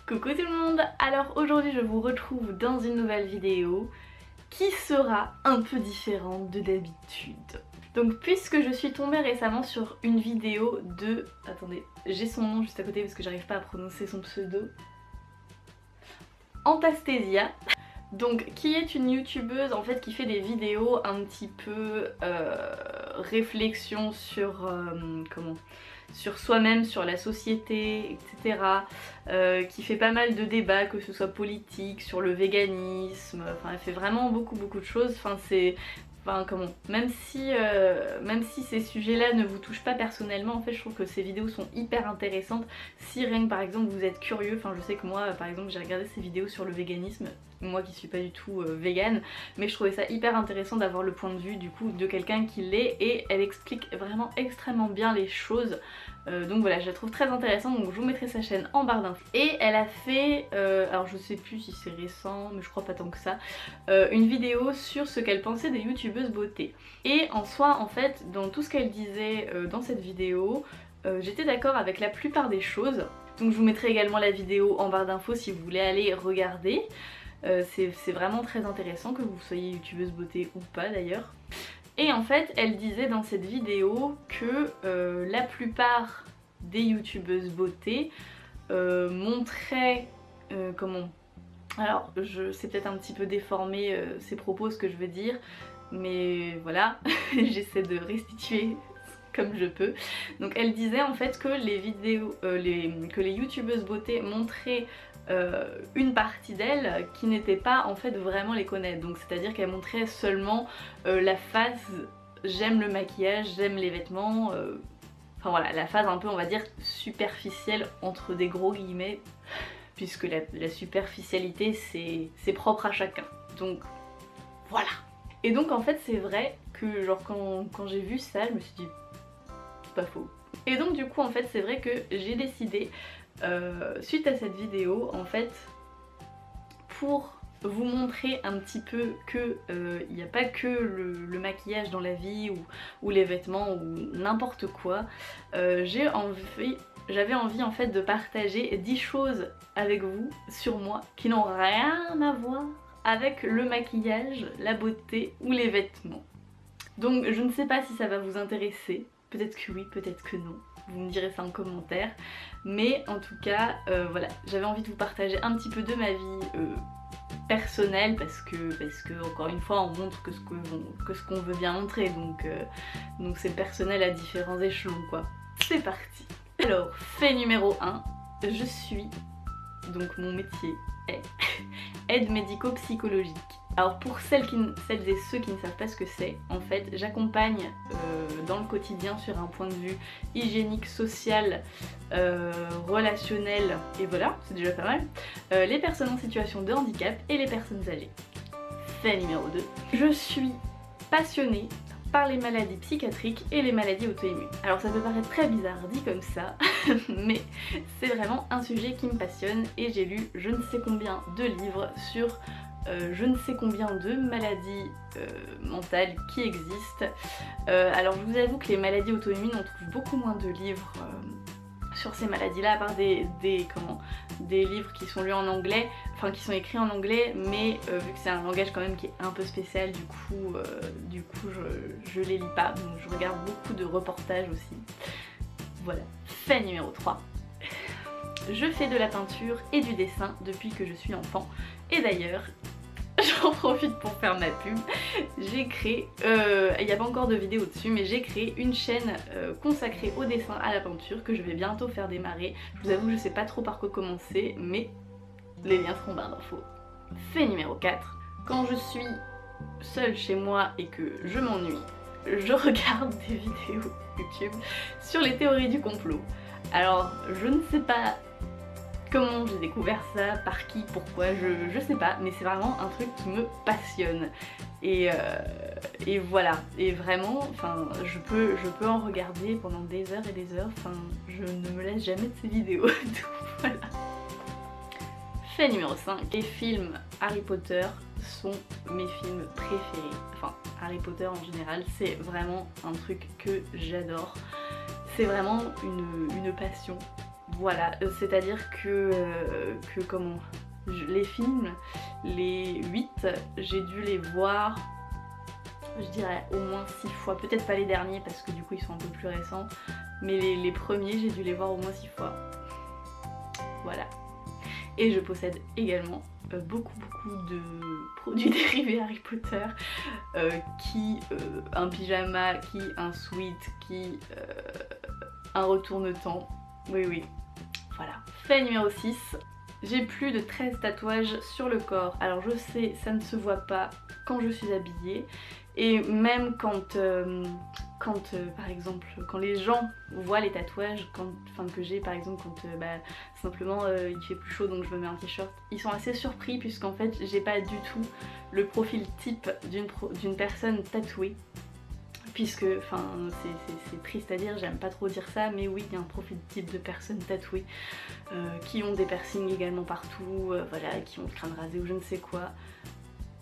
Coucou tout le monde. Alors aujourd'hui je vous retrouve dans une nouvelle vidéo qui sera un peu différente de d'habitude. Donc puisque je suis tombée récemment sur une vidéo de... Attendez, j'ai son nom juste à côté parce que j'arrive pas à prononcer son pseudo. Antastasia. Donc qui est une youtubeuse en fait qui fait des vidéos un petit peu réflexion sur sur soi-même, sur la société, etc. Qui fait pas mal de débats, que ce soit politique, sur le véganisme, enfin elle fait vraiment beaucoup de choses, enfin c'est... Enfin même si ces sujets-là ne vous touchent pas personnellement, en fait je trouve que ces vidéos sont hyper intéressantes. Si rien que par exemple vous êtes curieux, enfin je sais que moi par exemple j'ai regardé ces vidéos sur le véganisme, moi qui suis pas du tout végane, mais je trouvais ça hyper intéressant d'avoir le point de vue du coup de quelqu'un qui l'est, et elle explique vraiment extrêmement bien les choses. Donc voilà, je la trouve très intéressante, donc je vous mettrai sa chaîne en barre d'infos. Et elle a fait, alors je sais plus si c'est récent, mais je crois pas tant que ça, une vidéo sur ce qu'elle pensait des youtubeuses beauté. Et en soi, en fait, dans tout ce qu'elle disait dans cette vidéo, j'étais d'accord avec la plupart des choses. Donc je vous mettrai également la vidéo en barre d'infos si vous voulez aller regarder. C'est vraiment très intéressant, que vous soyez youtubeuse beauté ou pas d'ailleurs. Et en fait elle disait dans cette vidéo que la plupart des youtubeuses beauté montraient comment... Alors c'est peut-être un petit peu déformé ces propos, ce que je veux dire, mais voilà, j'essaie de restituer comme je peux. Donc elle disait en fait que les vidéos, que les youtubeuses beauté montraient une partie d'elles qui n'était pas en fait vraiment les connaître. Donc c'est à dire qu'elle montrait seulement la phase j'aime le maquillage, j'aime les vêtements, enfin voilà, la phase un peu on va dire superficielle entre des gros guillemets, puisque la superficialité c'est propre à chacun. Donc voilà. Et donc en fait c'est vrai que genre quand j'ai vu ça je me suis dit c'est pas faux. Et donc du coup en fait c'est vrai que j'ai décidé suite à cette vidéo en fait, pour vous montrer un petit peu que il n'y a pas que le maquillage dans la vie ou les vêtements ou n'importe quoi, j'avais envie en fait de partager 10 choses avec vous sur moi qui n'ont rien à voir avec le maquillage, la beauté ou les vêtements. Donc je ne sais pas si ça va vous intéresser, peut-être que oui, peut-être que non. Vous me direz ça en commentaire, mais en tout cas voilà, j'avais envie de vous partager un petit peu de ma vie personnelle parce que encore une fois on montre que ce qu'on veut bien montrer, donc c'est personnel à différents échelons quoi. C'est parti. Alors fait numéro 1, je suis, donc mon métier est aide médico-psychologique. Alors pour celles et ceux qui ne savent pas ce que c'est, en fait j'accompagne dans le quotidien sur un point de vue hygiénique, social, relationnel, et voilà, c'est déjà pas mal, les personnes en situation de handicap et les personnes âgées. Fait numéro 2, je suis passionnée par les maladies psychiatriques et les maladies auto-immunes. Alors ça peut paraître très bizarre dit comme ça, mais c'est vraiment un sujet qui me passionne et j'ai lu je ne sais combien de livres sur je ne sais combien de maladies mentales qui existent. Alors je vous avoue que les maladies auto-immunes, on trouve beaucoup moins de livres sur ces maladies-là, à part des livres qui sont lus en anglais, enfin qui sont écrits en anglais, mais vu que c'est un langage quand même qui est un peu spécial, du coup je les lis pas, donc je regarde beaucoup de reportages aussi. Voilà. Fait numéro 3. Je fais de la peinture et du dessin depuis que je suis enfant, et d'ailleurs j'en profite pour faire ma pub, j'ai créé, il n'y a pas encore de vidéo dessus, mais j'ai créé une chaîne consacrée au dessin, à la peinture, que je vais bientôt faire démarrer. Je vous avoue que je sais pas trop par quoi commencer, mais les liens seront barre d'infos. Fait numéro 4, quand je suis seule chez moi et que je m'ennuie, je regarde des vidéos YouTube sur les théories du complot. Alors je ne sais pas comment j'ai découvert ça, par qui, pourquoi, je sais pas, mais c'est vraiment un truc qui me passionne. Et voilà, et vraiment, enfin, je peux en regarder pendant des heures et des heures, enfin, je ne me laisse jamais de ces vidéos, donc voilà. Fait numéro 5, les films Harry Potter sont mes films préférés. Enfin, Harry Potter en général, c'est vraiment un truc que j'adore. C'est vraiment une passion. Voilà, c'est-à-dire que comment les films, les 8, j'ai dû les voir, je dirais au moins 6 fois, peut-être pas les derniers parce que du coup ils sont un peu plus récents, mais les premiers j'ai dû les voir au moins 6 fois. Voilà. Et je possède également beaucoup de produits dérivés Harry Potter, qui un pyjama, qui un sweat, qui un retourne-temps. Oui oui, voilà. Fait numéro 6. J'ai plus de 13 tatouages sur le corps. Alors je sais, ça ne se voit pas quand je suis habillée. Et même quand par exemple, quand les gens voient les tatouages que j'ai, par exemple quand simplement il fait plus chaud donc je me mets un t-shirt, ils sont assez surpris puisqu'en fait j'ai pas du tout le profil type d'une personne tatouée. Puisque, enfin, c'est triste à dire, j'aime pas trop dire ça, mais oui, il y a un profil type de personnes tatouées qui ont des piercings également partout, voilà, qui ont le crâne rasé ou je ne sais quoi.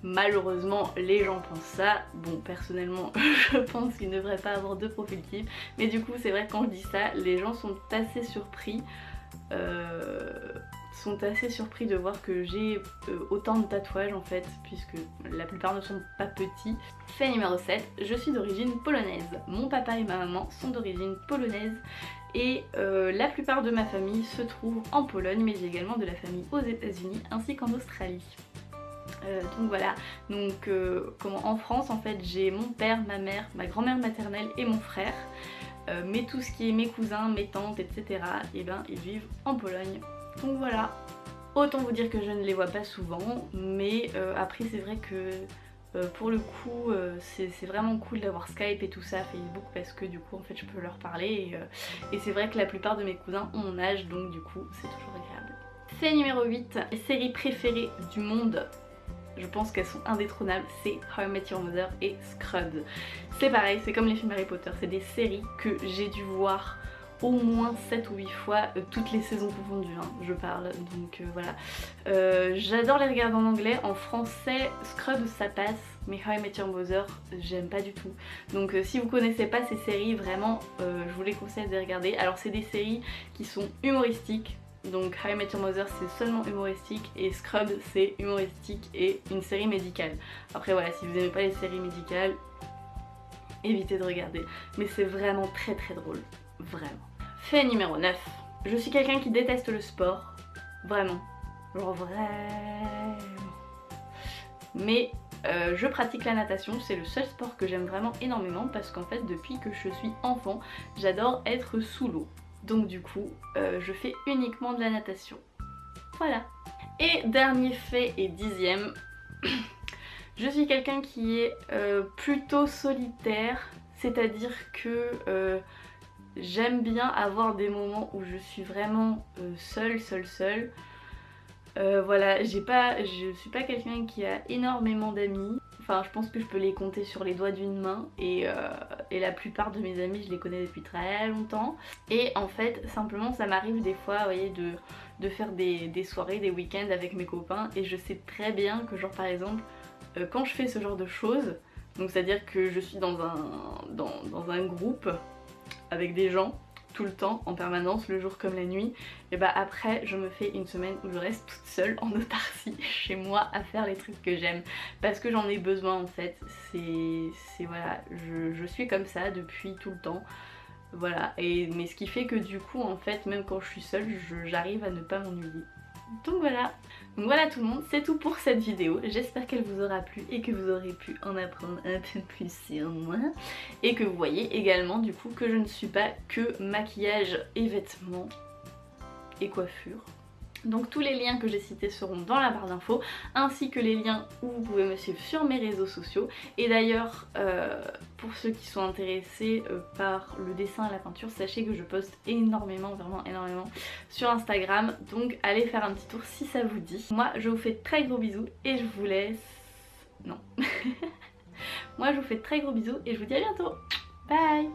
Malheureusement, les gens pensent ça. Bon, personnellement, je pense qu'ils ne devraient pas avoir de profil type, mais du coup, c'est vrai que quand je dis ça, les gens sont assez surpris. De voir que j'ai autant de tatouages en fait, puisque la plupart ne sont pas petits. Fait numéro 7, je suis d'origine polonaise. Mon papa et ma maman sont d'origine polonaise et la plupart de ma famille se trouve en Pologne, mais j'ai également de la famille aux États-Unis ainsi qu'en Australie. Donc voilà, donc en France en fait j'ai mon père, ma mère, ma grand-mère maternelle et mon frère. Mais tout ce qui est mes cousins, mes tantes, etc. et ben ils vivent en Pologne. Donc voilà, autant vous dire que je ne les vois pas souvent, mais après c'est vrai que pour le coup c'est vraiment cool d'avoir Skype et tout ça, Facebook, parce que du coup en fait je peux leur parler et c'est vrai que la plupart de mes cousins ont mon âge, donc du coup c'est toujours agréable. Fait numéro 8, les séries préférées du monde. Je pense qu'elles sont indétrônables, c'est How I Met Your Mother et Scrubs. C'est pareil, c'est comme les films Harry Potter, c'est des séries que j'ai dû voir au moins 7 ou 8 fois, toutes les saisons confondues, hein, je parle, donc voilà. J'adore les regarder en anglais, en français Scrubs ça passe, mais How I Met Your Mother j'aime pas du tout. Donc si vous connaissez pas ces séries, vraiment je vous les conseille de les regarder. Alors c'est des séries qui sont humoristiques. Donc How I Met Your Mother c'est seulement humoristique et Scrubs c'est humoristique et une série médicale. Après voilà, si vous aimez pas les séries médicales, évitez de regarder. Mais c'est vraiment très drôle, vraiment. Fait numéro 9. Je suis quelqu'un qui déteste le sport, vraiment, genre vraiment. Mais je pratique la natation, c'est le seul sport que j'aime vraiment énormément parce qu'en fait depuis que je suis enfant, j'adore être sous l'eau. Donc du coup, je fais uniquement de la natation. Voilà. Et dernier fait et 10e, je suis quelqu'un qui est plutôt solitaire, c'est-à-dire que j'aime bien avoir des moments où je suis vraiment seule. Voilà, je suis pas quelqu'un qui a énormément d'amis. Enfin, je pense que je peux les compter sur les doigts d'une main et la plupart de mes amis je les connais depuis très longtemps. Et en fait simplement ça m'arrive des fois, vous voyez, de faire des soirées, des week-ends avec mes copains et je sais très bien que genre par exemple quand je fais ce genre de choses, donc c'est à dire que je suis dans un groupe avec des gens tout le temps, en permanence, le jour comme la nuit, et bah après je me fais une semaine où je reste toute seule en autarcie chez moi à faire les trucs que j'aime parce que j'en ai besoin en fait. C'est voilà, je suis comme ça depuis tout le temps, voilà. Mais ce qui fait que du coup en fait même quand je suis seule j'arrive à ne pas m'ennuyer. Donc voilà tout le monde, c'est tout pour cette vidéo. J'espère qu'elle vous aura plu et que vous aurez pu en apprendre un peu plus sur moi. Et que vous voyez également du coup que je ne suis pas que maquillage et vêtements et coiffure. Donc tous les liens que j'ai cités seront dans la barre d'infos, ainsi que les liens où vous pouvez me suivre sur mes réseaux sociaux. Et d'ailleurs, pour ceux qui sont intéressés par le dessin et la peinture, sachez que je poste énormément, vraiment énormément sur Instagram. Donc allez faire un petit tour si ça vous dit. Moi je vous fais de très gros bisous et je vous laisse... Non. Moi je vous fais de très gros bisous et je vous dis à bientôt. Bye.